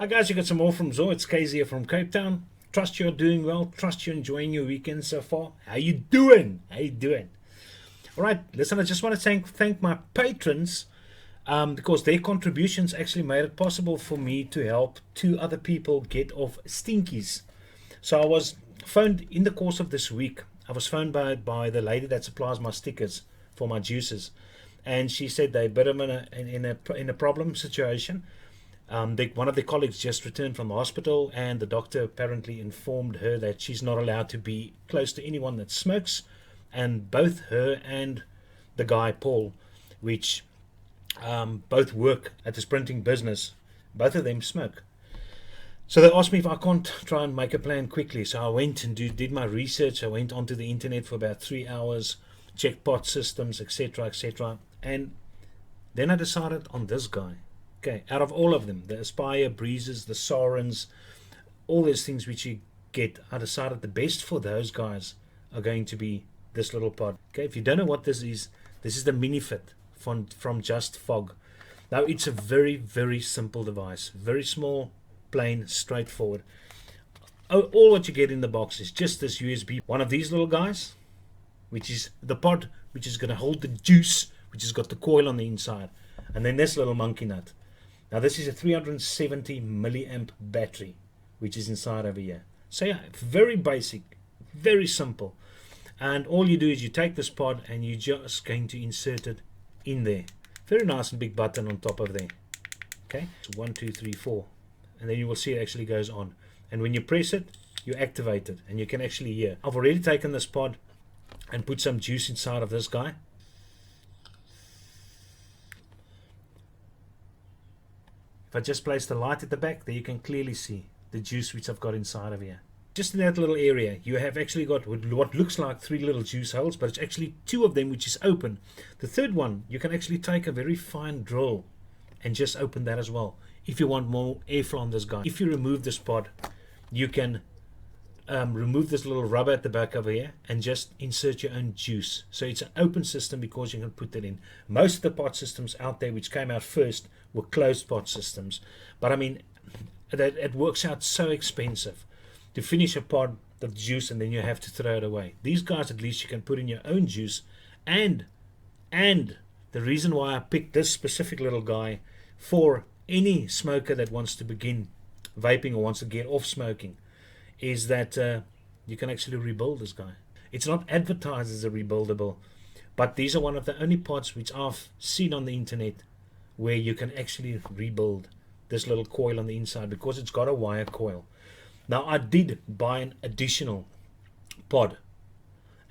Hi guys, you got some more from Zo. It's KZ here from Cape Town. Trust you're doing well. Trust you're enjoying your weekend so far. How you doing? How you doing? Alright, listen, I just want to thank my patrons because their contributions actually made it possible for me to help 2 other people get off stinkies. So I was phoned in the course of this week. I was phoned by the lady that supplies my stickers for my juices, and she said they're a bit of in a problem situation. One of the colleagues just returned from the hospital, and the doctor apparently informed her that she's not allowed to be close to anyone that smokes, and both her and the guy Paul, which both work at this printing business, both of them smoke. So they asked me if I can't try and make a plan quickly. So I went and did my research. I went onto the internet for about 3 hours, checked pot systems, etc., etc., and then I decided on this guy. Okay, out of all of them, the Aspire, Breezes, the Sarens, all those things which you get, I decided the best for those guys are going to be this little pod. Okay, if you don't know what this is the Minifit from Justfog. Now, it's a very, very simple device. Very small, plain, straightforward. All what you get in the box is just this USB. One of these little guys, which is the pod, which is going to hold the juice, which has got the coil on the inside. And then this little monkey nut. Now this is a 370 milliamp battery which is inside over here. So yeah, very basic, very simple. And all you do is you take this pod and you're just going to insert it in there. Very nice and big button on top of there. Okay, so 1, 2, 3, 4. And then you will see it actually goes on. And when you press it, you activate it and you can actually hear. I've already taken this pod and put some juice inside of this guy. If I just place the light at the back, there you can clearly see the juice which I've got inside of here. Just in that little area, you have actually got what looks like 3 little juice holes, but it's actually 2 of them which is open. The third one, you can actually take a very fine drill and just open that as well, if you want more airflow on this guy. If you remove this pod, you can remove this little rubber at the back over here and just insert your own juice. So it's an open system because you can put that in. Most of the pot systems out there which came out first were closed pot systems, but I mean that it works out so expensive to finish a pod of juice and then you have to throw it away. These guys, at least you can put in your own juice. And the reason why I picked this specific little guy for any smoker that wants to begin vaping or wants to get off smoking is that you can actually rebuild this guy. It's not advertised as a rebuildable, but these are one of the only pods which I've seen on the internet where you can actually rebuild this little coil on the inside because it's got a wire coil. Now I did buy an additional pod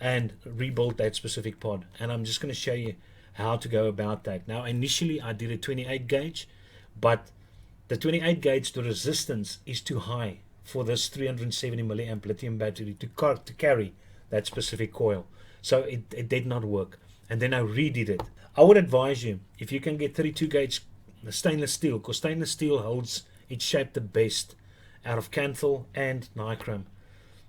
and rebuild that specific pod, and I'm just going to show you how to go about that. Now initially I did a 28 gauge, but the 28 gauge, the resistance is too high for this 370 milliamp lithium battery to carry that specific coil. So it did not work, and then I redid it. I would advise you, if you can get 32 gauge stainless steel, because stainless steel holds its shape the best out of Canthal and nichrome.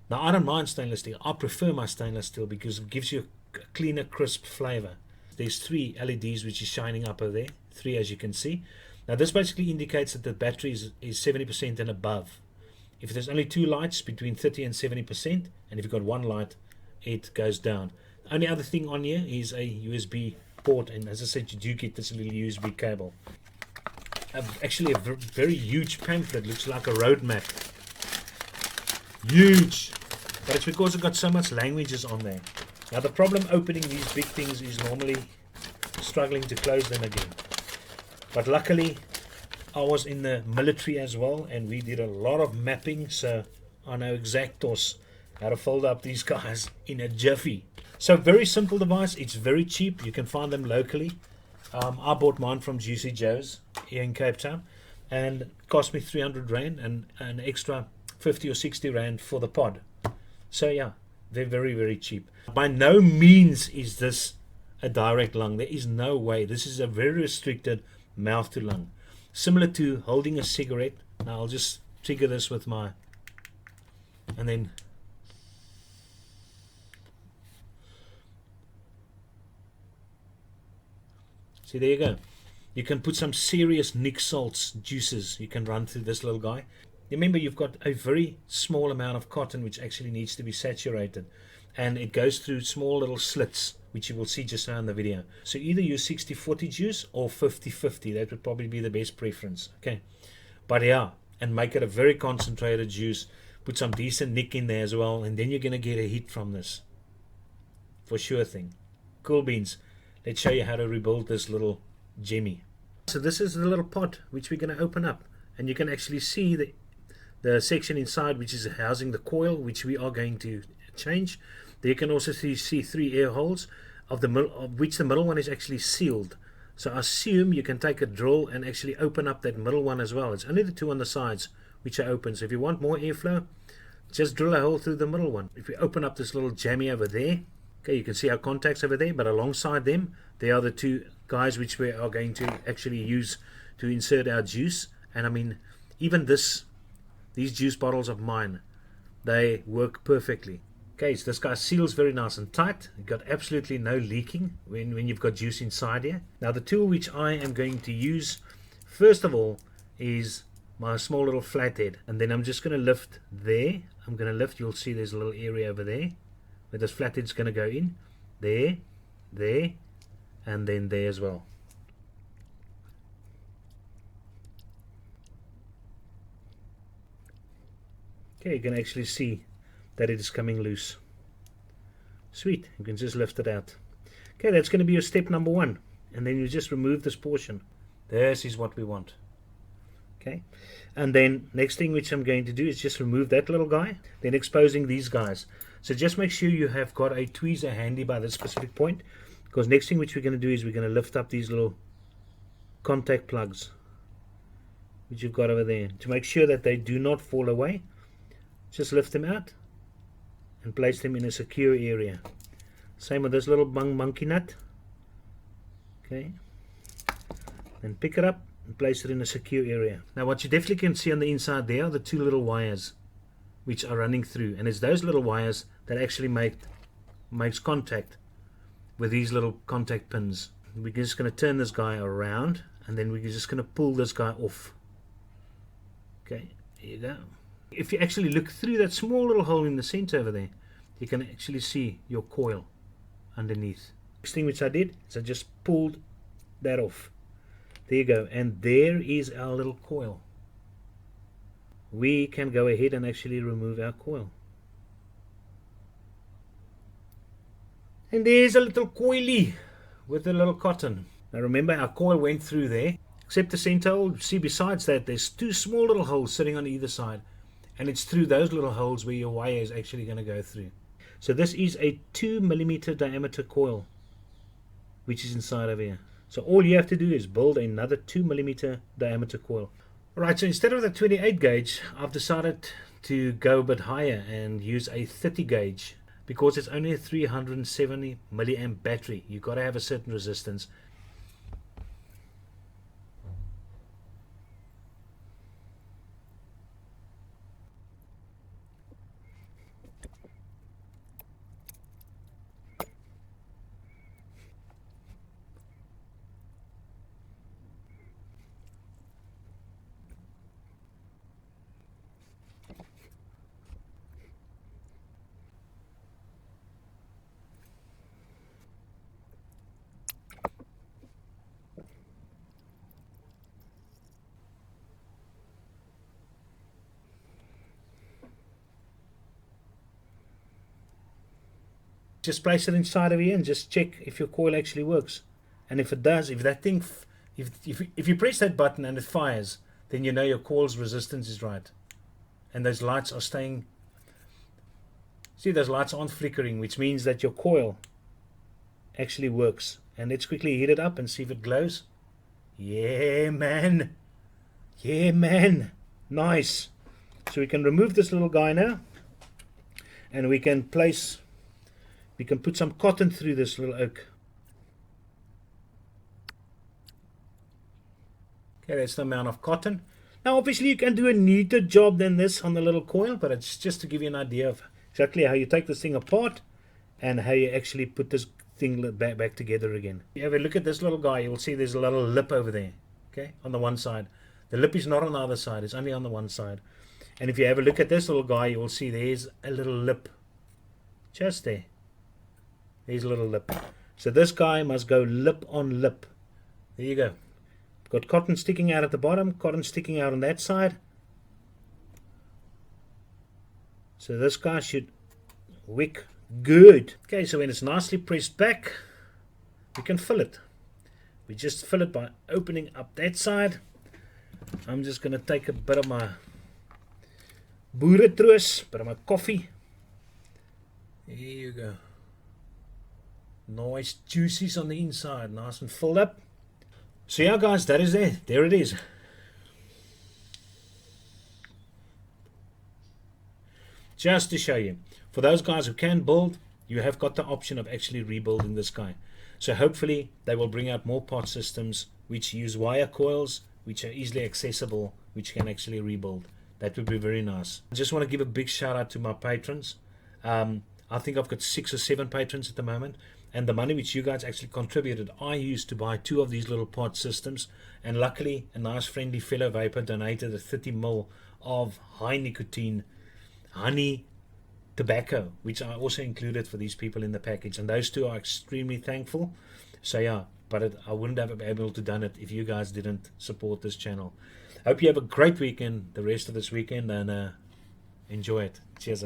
Now I don't mind stainless steel. I prefer my stainless steel because it gives you a cleaner, crisp flavor. There's 3 LEDs which is shining up over there, 3 as you can see. Now this basically indicates that the battery is 70% and above. If there's only 2 lights, between 30 and 70%, and if you've got 1 light, it goes down. The only other thing on here is a USB port, and as I said, you do get this little USB cable. Actually a very huge pamphlet, looks like a road map. Huge! But it's because it's got so much languages on there. Now the problem opening these big things is normally struggling to close them again. But luckily I was in the military as well, and we did a lot of mapping, so I know exactos how to fold up these guys in a jiffy. So very simple device. It's very cheap. You can find them locally. I bought mine from Juicy Joe's here in Cape Town, and it cost me 300 Rand and an extra 50 or 60 Rand for the pod. So yeah, they're very, very cheap. By no means is this a direct lung. There is no way. This is a very restricted mouth to lung, similar to holding a cigarette. Now I'll just trigger this with my, and then see, there you go. You can put some serious Nick salts juices you can run through this little guy. Remember, you've got a very small amount of cotton which actually needs to be saturated, and it goes through small little slits which you will see just now in the video. So either use 60-40 juice or 50-50. That would probably be the best preference. Okay, but yeah, and make it a very concentrated juice. Put some decent Nick in there as well, and then you're going to get a hit from this for sure thing. Cool beans. Let's show you how to rebuild this little Jemmy. So this is the little pot which we're going to open up, and you can actually see the section inside which is housing the coil, which we are going to change. There you can also see 3 air holes, of which the middle one is actually sealed. So I assume you can take a drill and actually open up that middle one as well. It's only the 2 on the sides which are open. So if you want more airflow, just drill a hole through the middle one. If we open up this little jammy over there, okay, you can see our contacts over there, but alongside them, there are the 2 guys which we are going to actually use to insert our juice. And I mean, even these juice bottles of mine, they work perfectly. Okay, so this guy seals very nice and tight. You've got absolutely no leaking when you've got juice inside here. Now the tool which I am going to use, first of all, is my small little flathead. And then I'm just going to lift there. I'm going to lift, you'll see there's a little area over there where this flathead's going to go in. There, and then there as well. Okay, you can actually see that it is coming loose. Sweet, you can just lift it out. Okay, that's going to be your step number 1, and then you just remove this portion. This is what we want. Okay, and then next thing which I'm going to do is just remove that little guy, then exposing these guys. So just make sure you have got a tweezer handy by this specific point, because next thing which we're going to do is we're going to lift up these little contact plugs which you've got over there to make sure that they do not fall away. Just lift them out and place them in a secure area. Same with this little monkey nut. Okay, then pick it up and place it in a secure area. Now what you definitely can see on the inside there are the 2 little wires which are running through, and it's those little wires that actually makes contact with these little contact pins. We're just going to turn this guy around, and then we're just going to pull this guy off. Okay, there you go. If you actually look through that small little hole in the center over there, you can actually see your coil underneath. Next thing which I did is I just pulled that off. There you go, and there is our little coil. We can go ahead and actually remove our coil. And there's a little coily with a little cotton. Now remember, our coil went through there, except the center hole. See, besides that, there's 2 small little holes sitting on either side. And it's through those little holes where your wire is actually going to go through. So this is a 2mm diameter coil which is inside of here. So all you have to do is build another 2mm diameter coil. Alright, so instead of the 28 gauge, I've decided to go a bit higher and use a 30 gauge, because it's only a 370 milliamp battery. You've got to have a certain resistance. Just place it inside of here and just check if your coil actually works. And if it does, if that thing, if you press that button and it fires, then you know your coil's resistance is right. And those lights are staying. See, those lights aren't flickering, which means that your coil actually works. And let's quickly heat it up and see if it glows. Yeah, man. Yeah, man. Nice. So we can remove this little guy now, and we can put some cotton through this little oak. Okay, that's the amount of cotton. Now obviously you can do a neater job than this on the little coil, but it's just to give you an idea of exactly how you take this thing apart and how you actually put this thing back together again. If you have a look at this little guy, you'll see there's a little lip over there, okay, on the one side. The lip is not on the other side, it's only on the one side. And if you have a look at this little guy, you will see there's a little lip just there. There's a little lip. So this guy must go lip on lip. There you go. Got cotton sticking out at the bottom, cotton sticking out on that side. So this guy should wick good. Okay, so when it's nicely pressed back, we can fill it. We just fill it by opening up that side. I'm just going to take a bit of my boeretroos, bit of my coffee. There you go. Nice juices on the inside, nice and filled up. So yeah guys, that is it. There it is. Just to show you, for those guys who can build, you have got the option of actually rebuilding this guy. So hopefully they will bring out more pot systems which use wire coils, which are easily accessible, which can actually rebuild. That would be very nice. I just want to give a big shout out to my patrons. I think I've got 6 or 7 patrons at the moment, and the money which you guys actually contributed, I used to buy 2 of these little pot systems, and luckily a nice friendly fellow vapor donated a 30 ml of high nicotine honey tobacco, which I also included for these people in the package, and those 2 are extremely thankful. So yeah, but I wouldn't have been able to done it if you guys didn't support this channel. Hope you have a great weekend the rest of this weekend, and enjoy it. Cheers.